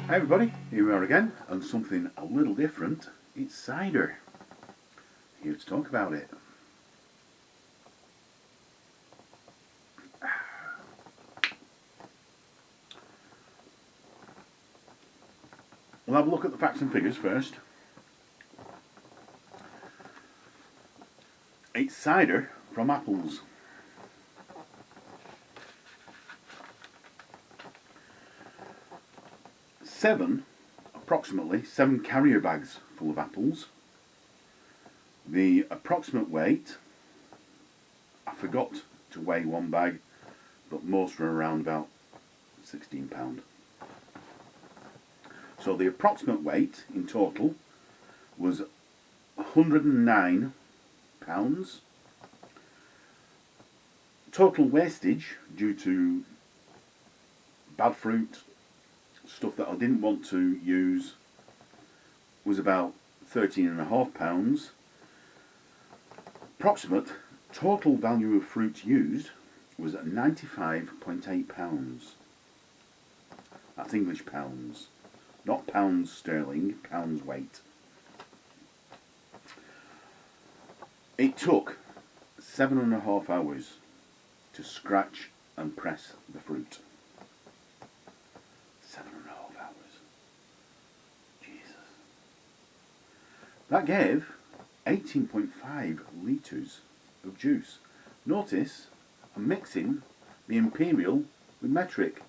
Hi everybody, here we are again, and something a little different. It's cider. Here to talk about it. We'll have a look at the facts and figures first. It's cider from apples. Approximately 7 carrier bags full of apples. The approximate weight, I forgot to weigh one bag, but most were around about £16. So the approximate weight in total was £109. Total wastage due to bad fruit, stuff that I didn't want to use, was about £13.5. Approximate total value of fruit used was £95.8. That's English pounds, not pounds sterling, pounds weight. It took 7.5 hours to scratch and press the fruit. 7.5 hours. Jesus. That gave 18.5 litres of juice. Notice, I'm mixing the imperial with metric.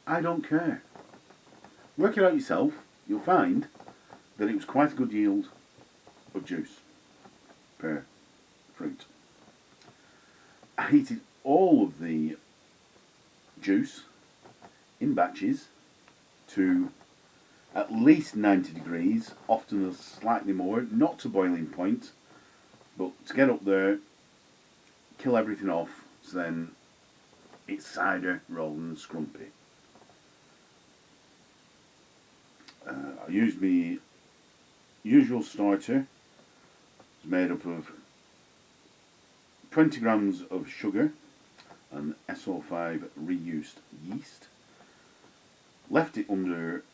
I don't care. Work it out yourself. You'll find that it was quite a good yield of juice per fruit. I heated all of the juice in batches to at least 90 degrees, often slightly more, not to boiling point, but to get up there, kill everything off, so then it's cider rather than scrumpy. I used my usual starter. It's made up of 20 grams of sugar and SO5 reused yeast. Left it under,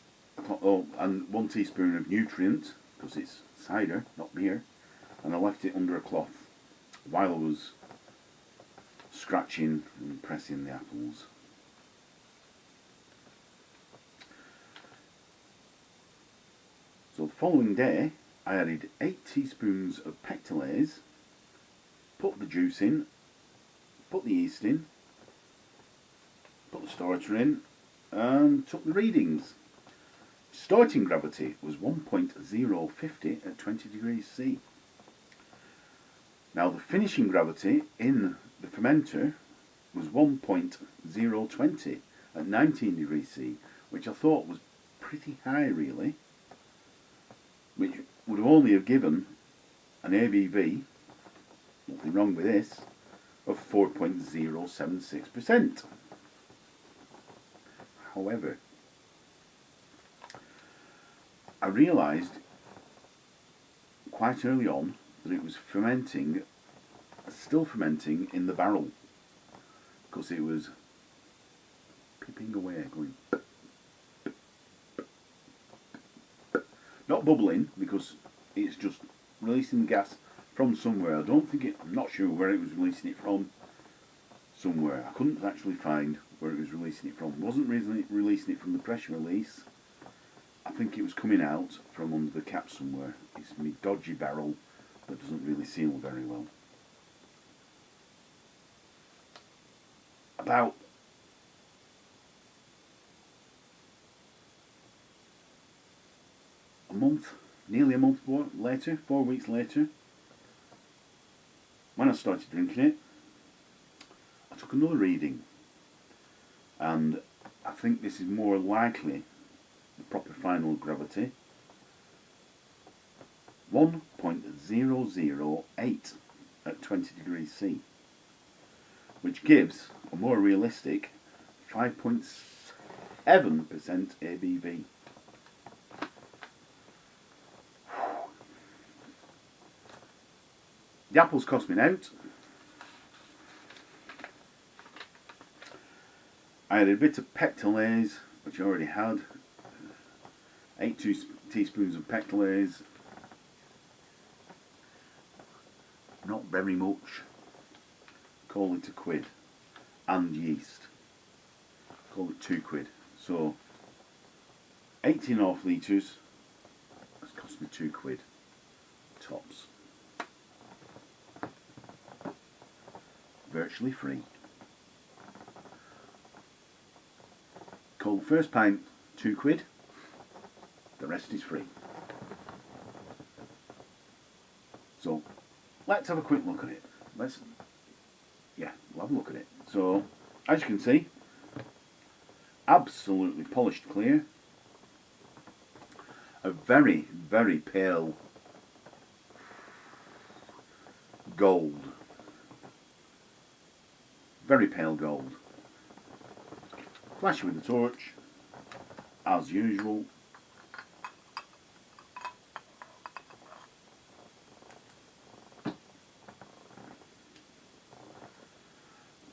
and 1 teaspoon of nutrient, because it's cider, not beer, and I left it under a cloth while I was scratching and pressing the apples. So the following day I added 8 teaspoons of pectolase, put the juice in, put the yeast in, put the starter in, and took the readings. Starting gravity was 1.050 at 20 degrees C. Now the finishing gravity in the fermenter was 1.020 at 19 degrees C, which I thought was pretty high really, which would only have given an ABV, nothing wrong with this, of 4.076%. However, I realised quite early on that it was fermenting, still fermenting in the barrel, because it was pipping away, going not bubbling, because it's just releasing gas from somewhere. I'm not sure where it was releasing it from. Somewhere. I couldn't actually find where it was releasing it from. It wasn't releasing it from the pressure release. I think it was coming out from under the cap somewhere. It's my dodgy barrel that doesn't really seal very well. About a month, nearly a month later, 4 weeks later, when I started drinking it, I took another reading, and I think this is more likely the proper final gravity, 1.008 at 20 degrees C, which gives a more realistic 5.7% ABV. The apples cost me out. I had a bit of pectolase, which I already had, 8 teaspoons of pectolase. Not very much. Call it £1. And yeast. Call it £2. So 18.5 litres has cost me £2 tops. Virtually free. Call the first pint £2. The rest is free. So let's have a quick look at it. We'll have a look at it. So as you can see, absolutely polished clear. A very, very pale gold. Very pale gold. Flash with the torch, as usual.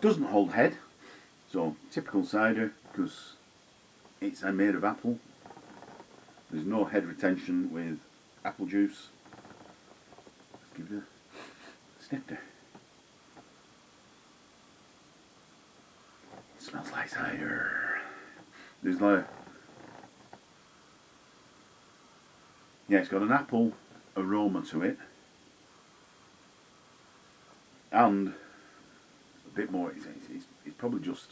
Doesn't hold head, so typical cider because it's made of apple. There's no head retention with apple juice. Let's give it a snifter. It smells like cider. There's like, yeah, it's got an apple aroma to it, and a bit more. It's probably just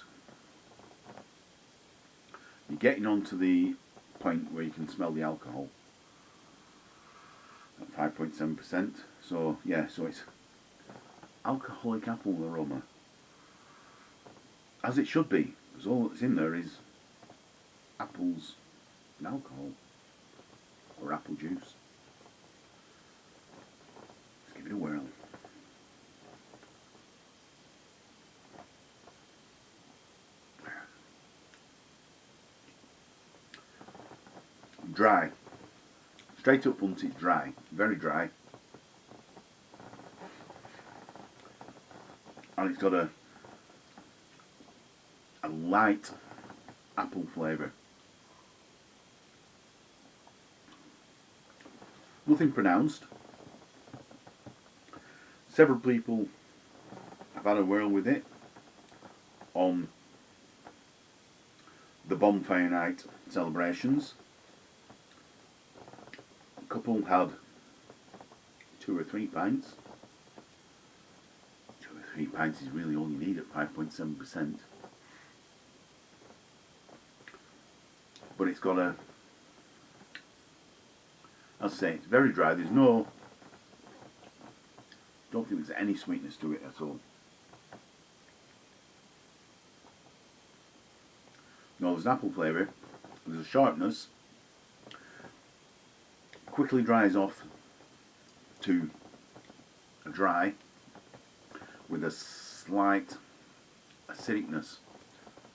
you're getting onto the point where you can smell the alcohol at 5.7%. So yeah, so it's alcoholic apple aroma, as it should be, because all that's in there is apples and alcohol, or apple juice. Let's give it a whirl. Dry. Straight up front, it's dry. Very dry. And it's got a light apple flavour. Nothing pronounced. Several people have had a whirl with it on the bonfire night celebrations. A couple had 2 or 3 pints. 2 or 3 pints is really all you need at 5.7%. But it's got a, as I say, it's very dry. There's no, don't think there's any sweetness to it at all. No, there's an apple flavour. There's a sharpness. Quickly dries off to a dry with a slight acidicness,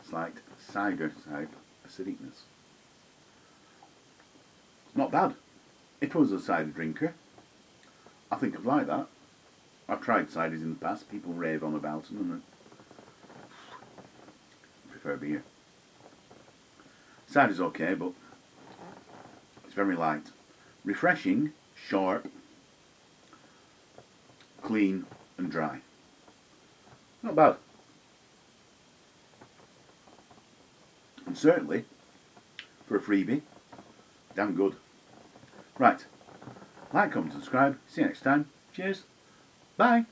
slight cider type acidicness. It's not bad. If I was a cider drinker, I think I'd like that. I've tried ciders in the past. People rave on about them, and I prefer beer. Cider's okay, but it's very light. Refreshing, sharp, clean and dry. Not bad. And certainly, for a freebie, damn good. Right. Like, comment, subscribe. See you next time. Cheers. Bye.